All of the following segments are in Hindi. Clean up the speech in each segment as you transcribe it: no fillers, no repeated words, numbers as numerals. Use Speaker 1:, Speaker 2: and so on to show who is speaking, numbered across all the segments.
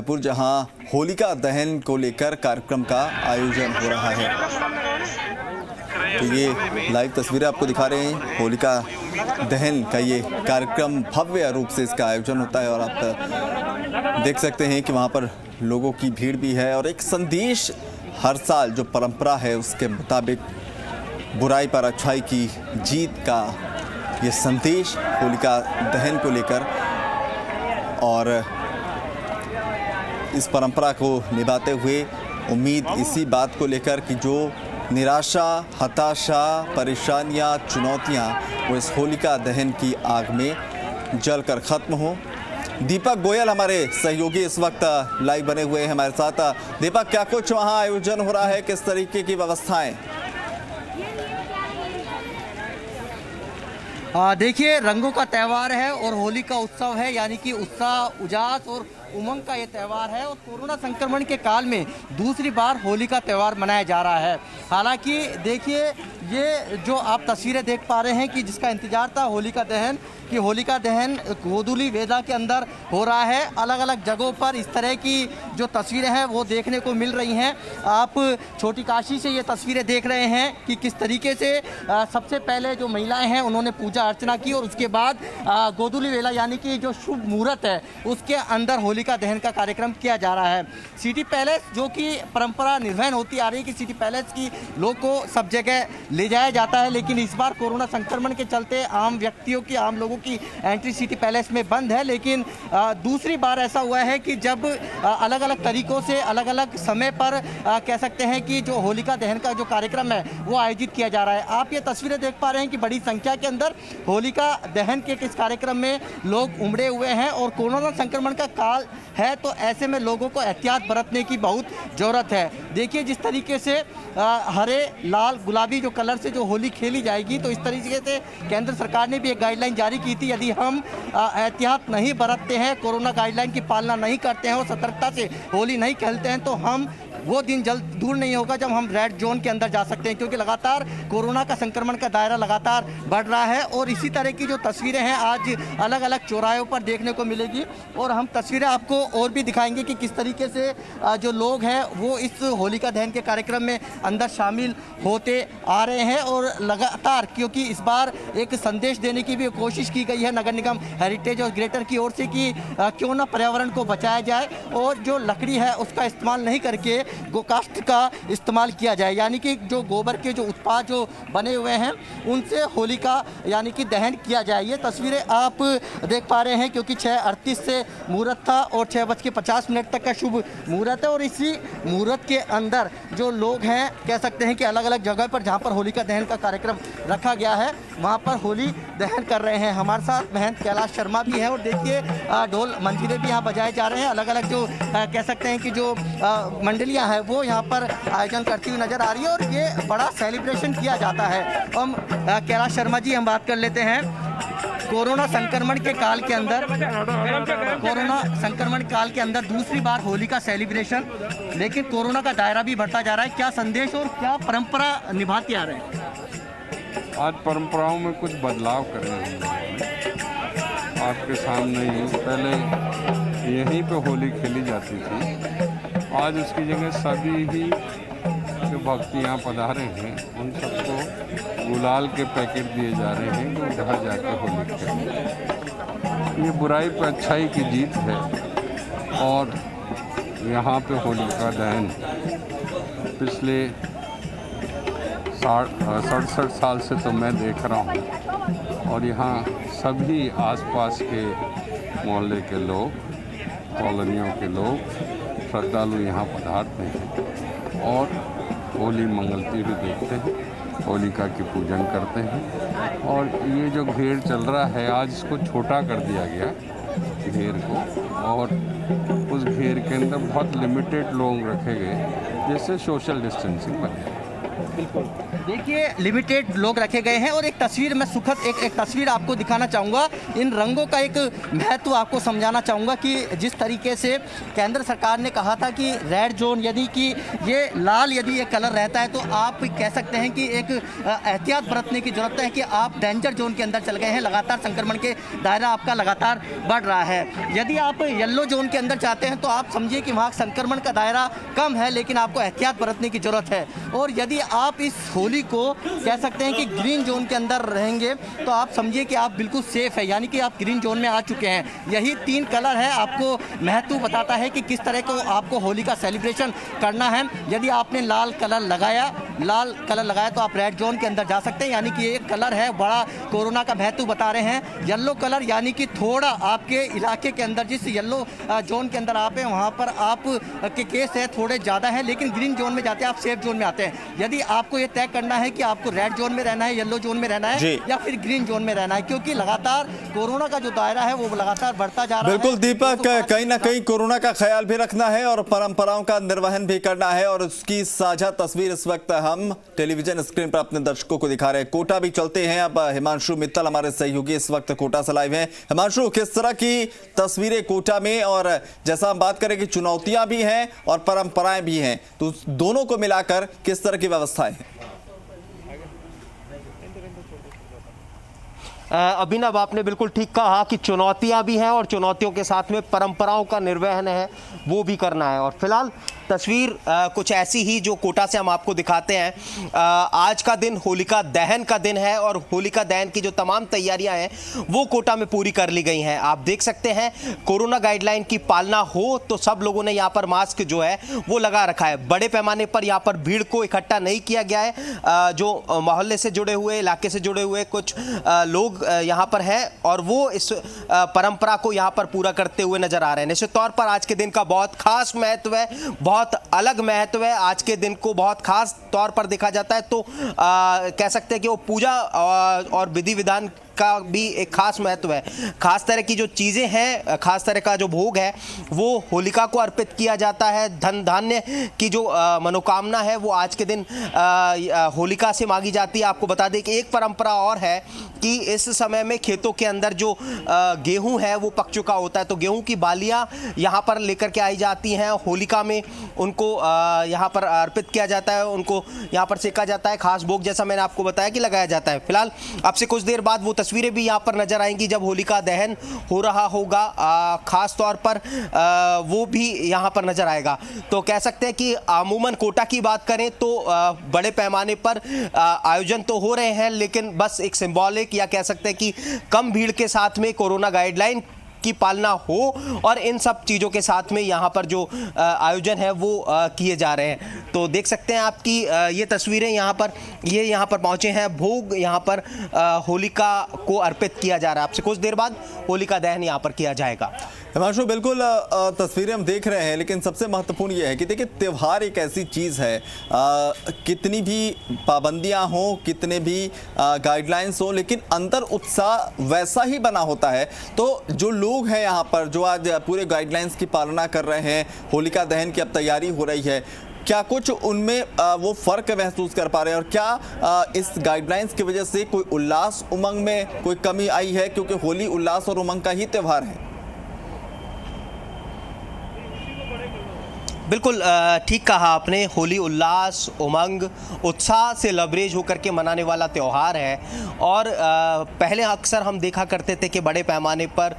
Speaker 1: भागलपुर, जहां होलिका दहन को लेकर कार्यक्रम का आयोजन हो रहा है। तो ये लाइव तस्वीरें आपको दिखा रहे हैं। होलिका दहन का ये कार्यक्रम भव्य रूप से इसका आयोजन होता है और आप देख सकते हैं कि वहाँ पर लोगों की भीड़ भी है और एक संदेश हर साल जो परंपरा है उसके मुताबिक बुराई पर अच्छाई की जीत का ये संदेश होलिका दहन को लेकर, और इस परंपरा को निभाते हुए उम्मीद इसी बात को लेकर कि जो निराशा, हताशा, परेशानियां, चुनौतियां वो इस होलिका दहन की आग में जलकर खत्म हो। दीपक गोयल हमारे सहयोगी इस वक्त लाइव बने हुए हैं हमारे साथ। दीपक, क्या कुछ वहां आयोजन हो रहा है, किस तरीके की व्यवस्थाएं?
Speaker 2: देखिए, रंगों का त्यौहार है और होली का उत्सव है, यानी कि उत्साह, उजास और उमंग का ये त्यौहार है। और कोरोना संक्रमण के काल में दूसरी बार होली का त्यौहार मनाया जा रहा है। हालांकि देखिए, ये जो आप तस्वीरें देख पा रहे हैं कि जिसका इंतजार था होलिका दहन, कि होलिका दहन गोधुली वेदा के अंदर हो रहा है। अलग अलग जगहों पर इस तरह की जो तस्वीरें हैं वो देखने को मिल रही हैं। आप छोटी काशी से ये तस्वीरें देख रहे हैं कि किस तरीके से सबसे पहले जो महिलाएं हैं उन्होंने पूजा अर्चना की और उसके बाद गोधुली वेला यानी कि जो शुभ मुहूर्त है उसके अंदर होलिका दहन का कार्यक्रम किया जा रहा है। सिटी पैलेस, जो कि परंपरा निर्वहन होती आ रही है कि सिटी पैलेस की लोग को सब जगह ले जाया जाता है, लेकिन इस बार कोरोना संक्रमण के चलते आम व्यक्तियों की, आम लोगों की एंट्री सिटी पैलेस में बंद है। लेकिन दूसरी बार ऐसा हुआ है कि जब अलग अलग तरीकों से अलग अलग समय पर कह सकते हैं कि जो होलिका दहन का जो कार्यक्रम है वो आयोजित किया जा रहा है। आप ये तस्वीरें देख पा रहे हैं कि बड़ी संख्या के अंदर होलिका दहन के इस कार्यक्रम में लोग उमड़े हुए हैं और कोरोना संक्रमण का काल है, तो ऐसे में लोगों को एहतियात बरतने की बहुत ज़रूरत है। देखिए, जिस तरीके से हरे, लाल, गुलाबी जो कलर से जो होली खेली जाएगी, तो इस तरीके से केंद्र सरकार ने भी एक गाइडलाइन जारी की थी। यदि हम एहतियात नहीं बरतते हैं, कोरोना गाइडलाइन की पालना नहीं करते हैं और सतर्कता से होली नहीं खेलते हैं, तो हम वो दिन जल्द दूर नहीं होगा जब हम रेड जोन के अंदर जा सकते हैं, क्योंकि लगातार कोरोना का संक्रमण का दायरा लगातार बढ़ रहा है। और इसी तरह की जो तस्वीरें हैं आज अलग अलग चौराहों पर देखने को मिलेगी और हम तस्वीरें आपको और भी दिखाएंगे कि किस तरीके से जो लोग हैं वो इस होलिका दहन के कार्यक्रम में अंदर शामिल होते आ रहे हैं। और लगातार, क्योंकि इस बार एक संदेश देने की भी कोशिश की गई है नगर निगम हेरिटेज और ग्रेटर की ओर से कि क्यों ना पर्यावरण को बचाया जाए और जो लकड़ी है उसका इस्तेमाल नहीं करके गोकाष्ठ का इस्तेमाल किया जाए, यानी कि जो गोबर के जो उत्पाद जो बने हुए हैं उनसे होली का यानी कि दहन किया जाए। ये तस्वीरें आप देख पा रहे हैं, क्योंकि 6:38 से मुहूर्त था और 6:50 तक का शुभ मुहूर्त है। और इसी मुहूर्त के अंदर जो लोग हैं, कह सकते हैं कि अलग अलग जगह पर जहाँ पर होलिका दहन का कार्यक्रम रखा गया है वहाँ पर होली दहन कर रहे हैं। हमारे साथ महंत कैलाश शर्मा भी हैं और देखिए ढोल मंजीरे भी यहाँ बजाए जा रहे हैं। अलग अलग जो कह सकते हैं कि जो मंडलियाँ हैं वो यहाँ पर आयोजन करती हुई नजर आ रही है और ये बड़ा सेलिब्रेशन किया जाता है। हम कैलाश शर्मा जी, हम बात कर लेते हैं। कोरोना संक्रमण के काल के अंदर दूसरी बार होली का सेलिब्रेशन, लेकिन कोरोना का दायरा भी बढ़ता जा रहा है। क्या संदेश और क्या परंपरा निभाते आ रहे हैं?
Speaker 3: आज परंपराओं में कुछ बदलाव करने हैं। आपके सामने ही पहले यहीं पे होली खेली जाती थी, आज उसकी जगह सभी ही जो भक्ति यहाँ पधारे हैं उन सबको गुलाल के पैकेट दिए जा रहे हैं कि घर जाकर होली खेलें। ये बुराई पर अच्छाई की जीत है और यहाँ पे होली का दहन पिछले 67 साल से तो मैं देख रहा हूँ और यहाँ सभी आसपास के मोहल्ले के लोग, कॉलोनियों के लोग, श्रद्धालु यहाँ पधारते हैं और होली मंगलती हुई देखते हैं, होलिका की पूजन करते हैं। और ये जो घेर चल रहा है आज इसको छोटा कर दिया गया घेर को, और उस घेर के अंदर बहुत लिमिटेड लोग रखे गए जिससे सोशल डिस्टेंसिंग बने।
Speaker 2: बिल्कुल, देखिए लिमिटेड लोग रखे गए हैं और एक तस्वीर मैं सुखद एक तस्वीर आपको दिखाना चाहूँगा। इन रंगों का एक महत्व आपको समझाना चाहूँगा कि जिस तरीके से केंद्र सरकार ने कहा था कि रेड जोन यानी कि ये लाल यदि ये कलर रहता है तो आप कह सकते हैं कि एक एहतियात बरतने की ज़रूरत है कि आप डेंजर जोन के अंदर चल गए हैं। लगातार संक्रमण के दायरा आपका लगातार बढ़ रहा है। यदि आप येलो जोन के अंदर जाते हैं तो आप समझिए कि वहाँ संक्रमण का दायरा कम है, लेकिन आपको एहतियात बरतने की ज़रूरत है। और यदि आप इस होली को कह सकते हैं कि ग्रीन जोन के अंदर रहेंगे तो आप समझिए कि आप बिल्कुल सेफ है, यानी कि आप ग्रीन जोन में आ चुके हैं। यही 3 कलर है, आपको महत्व बताता है कि किस तरह को आपको होली का सेलिब्रेशन करना है। यदि आपने लाल कलर लगाया तो आप रेड जोन के अंदर जा सकते हैं, यानी कि ये कलर है बड़ा कोरोना का महत्व बता रहे हैं। येलो कलर यानी कि थोड़ा आपके इलाके के अंदर जिस येलो जोन के अंदर आप हैं वहाँ पर आप के केस है थोड़े ज़्यादा है, लेकिन ग्रीन जोन में जाते हैं आप सेफ जोन में आते हैं। यदि आपको ये तय करना है कि आपको रेड जोन में रहना है, येलो जोन में रहना है या फिर ग्रीन जोन में रहना है, क्योंकि लगातार कोरोना का जो दायरा है वो लगातार बढ़ता जा रहा है।
Speaker 1: बिल्कुल दीपक, कहीं ना कहीं कोरोना का ख्याल भी रखना है और परंपराओं का निर्वहन भी करना है, और उसकी साझा तस्वीर इस वक्त हम टेलीविजन स्क्रीन पर अपने दर्शकों को दिखा रहे हैं। कोटा भी चलते हैं। अब हिमांशु मित्तल हमारे सहयोगी इस वक्त कोटा से लाइव हैं। हिमांशु, किस तरह की तस्वीरें कोटा में, और जैसा हम बात करें कि चुनौतियां भी हैं और परंपराएं भी हैं, तो दोनों को मिलाकर किस तरह की व्यवस्थाएं हैं?
Speaker 4: अभिनव, आपने बिल्कुल ठीक कहा कि चुनौतियां भी हैं और चुनौतियों के साथ में परंपराओं का निर्वहन है वो भी करना है। और फिलहाल तस्वीर कुछ ऐसी ही जो कोटा से हम आपको दिखाते हैं। आज का दिन होलिका दहन का दिन है और होलिका दहन की जो तमाम तैयारियां हैं वो कोटा में पूरी कर ली गई हैं। आप देख सकते हैं कोरोना गाइडलाइन की पालना हो तो सब लोगों ने यहाँ पर मास्क जो है वो लगा रखा है। बड़े पैमाने पर यहाँ पर भीड़ को इकट्ठा नहीं किया गया है। जो मोहल्ले से जुड़े हुए, इलाके से जुड़े हुए कुछ लोग यहाँ पर हैं और वो इस परंपरा को यहाँ पर पूरा करते हुए नजर आ रहे हैं। निश्चित तौर पर आज के दिन का बहुत खास महत्व है, बहुत अलग महत्व है। आज के दिन को बहुत खास तौर पर देखा जाता है तो कह सकते हैं कि वो पूजा और विधि विधान का भी एक खास महत्व है। खास तरह की जो चीज़ें हैं, खास तरह का जो भोग है वो होलिका को अर्पित किया जाता है। धन धान्य की जो मनोकामना है वो आज के दिन होलिका से मांगी जाती है। आपको बता दें कि एक परंपरा और है कि इस समय में खेतों के अंदर जो गेहूं है वो पक चुका होता है तो गेहूं की बालियां यहाँ पर लेकर के आई जाती हैं। होलिका में उनको यहाँ पर अर्पित किया जाता है, उनको यहाँ पर सेका जाता है। खास भोग जैसा मैंने आपको बताया कि लगाया जाता है। फिलहाल अब से कुछ देर बाद वो तस्वीरें भी यहाँ पर नजर आएंगी जब होलिका दहन हो रहा होगा। खास तौर पर वो भी यहाँ पर नजर आएगा। तो कह सकते हैं कि अमूमन कोटा की बात करें तो बड़े पैमाने पर आयोजन तो हो रहे हैं, लेकिन बस एक सिंबॉलिक या कह सकते हैं कि कम भीड़ के साथ में कोरोना गाइडलाइन की पालना हो और इन सब चीज़ों के साथ में यहाँ पर जो आयोजन है वो किए जा रहे हैं। तो देख सकते हैं आपकी ये तस्वीरें यहाँ पर पहुँचे हैं। भोग यहाँ पर होलिका को अर्पित किया जा रहा है। आपसे कुछ देर बाद होलिका दहन यहाँ पर किया जाएगा।
Speaker 1: हिमांशु, बिल्कुल तस्वीरें हम देख रहे हैं, लेकिन सबसे महत्वपूर्ण ये है कि देखिए त्यौहार एक ऐसी चीज़ है, कितनी भी पाबंदियां हों, कितने भी गाइडलाइंस हों, लेकिन अंदर उत्साह वैसा ही बना होता है। तो जो लोग हैं यहाँ पर जो आज पूरे गाइडलाइंस की पालना कर रहे हैं, होलिका दहन की अब तैयारी हो रही है, क्या कुछ उनमें वो फ़र्क महसूस कर पा रहे हैं और क्या इस गाइडलाइंस की वजह से कोई उल्लास उमंग में कोई कमी आई है? क्योंकि होली उल्लास और उमंग का ही त्यौहार है।
Speaker 4: बिल्कुल ठीक कहा आपने। होली उल्लास, उमंग, उत्साह से लबरेज होकर के मनाने वाला त्यौहार है। और पहले अक्सर हम देखा करते थे कि बड़े पैमाने पर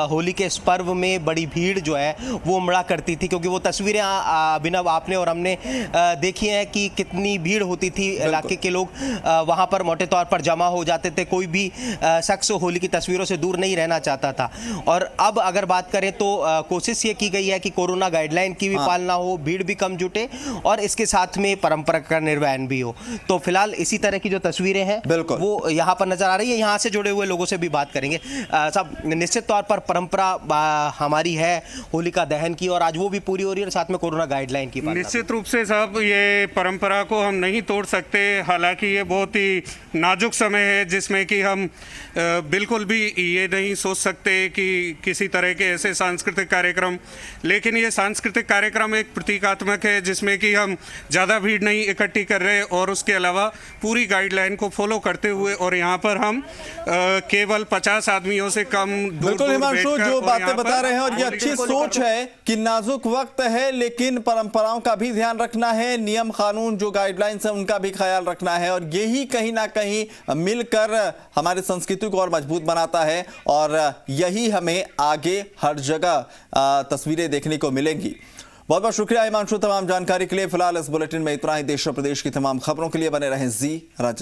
Speaker 4: होली के इस पर्व में बड़ी भीड़ जो है वो उमड़ा करती थी, क्योंकि वो तस्वीरें अभिनव आपने और हमने देखी हैं कि कितनी भीड़ होती थी। इलाके के लोग वहाँ पर मोटे तौर पर जमा हो जाते थे। कोई भी शख्स होली की तस्वीरों से दूर नहीं रहना चाहता था। और अब अगर बात करें तो कोशिश ये की गई है कि कोरोना गाइडलाइन की भी पालना हो, भीड़ भी कम जुटे और इसके साथ में परंपरा का निर्वहन भी हो। तो फिलहाल इसी तरह की जो तस्वीरें हैं वो यहाँ पर नजर आ रही है। यहाँ से जुड़े हुए लोगों से भी बात करेंगे। सब निश्चित तौर पर परंपरा हमारी है होलिका दहन की और आज वो भी पूरी हो रही है, साथ में कोरोना गाइडलाइन की पालना।
Speaker 5: निश्चित रूप से साहब ये परंपरा को हम नहीं तोड़ सकते। हालांकि ये बहुत ही नाजुक समय है जिसमें कि हम बिल्कुल भी ये नहीं सोच सकते कि किसी तरह के ऐसे सांस्कृतिक कार्यक्रम, लेकिन ये सांस्कृतिक कार्यक्रम एक प्रतीकात्मक है जिसमें कि हम ज़्यादा भीड़ नहीं इकट्ठी कर रहे और उसके अलावा पूरी गाइडलाइन को फॉलो करते हुए, और यहाँ पर हम केवल 50 आदमियों से कम
Speaker 1: बिल्कुल हिमांशु जो बातें बता रहे हैं, और ये अच्छी सोच है कि नाजुक वक्त है लेकिन परंपराओं का भी ध्यान रखना है, नियम कानून जो गाइडलाइंस है उनका भी ख्याल रखना है, और यही कहीं ना कहीं मिलकर हमारी संस्कृति को और मजबूत बनाता है, और यही हमें आगे हर जगह तस्वीरें देखने को मिलेंगी। बहुत बहुत शुक्रिया हिमांशु तमाम जानकारी के लिए। फिलहाल इस बुलेटिन में इतना ही। देश और प्रदेश की तमाम खबरों के लिए बने रहें जी राज्य।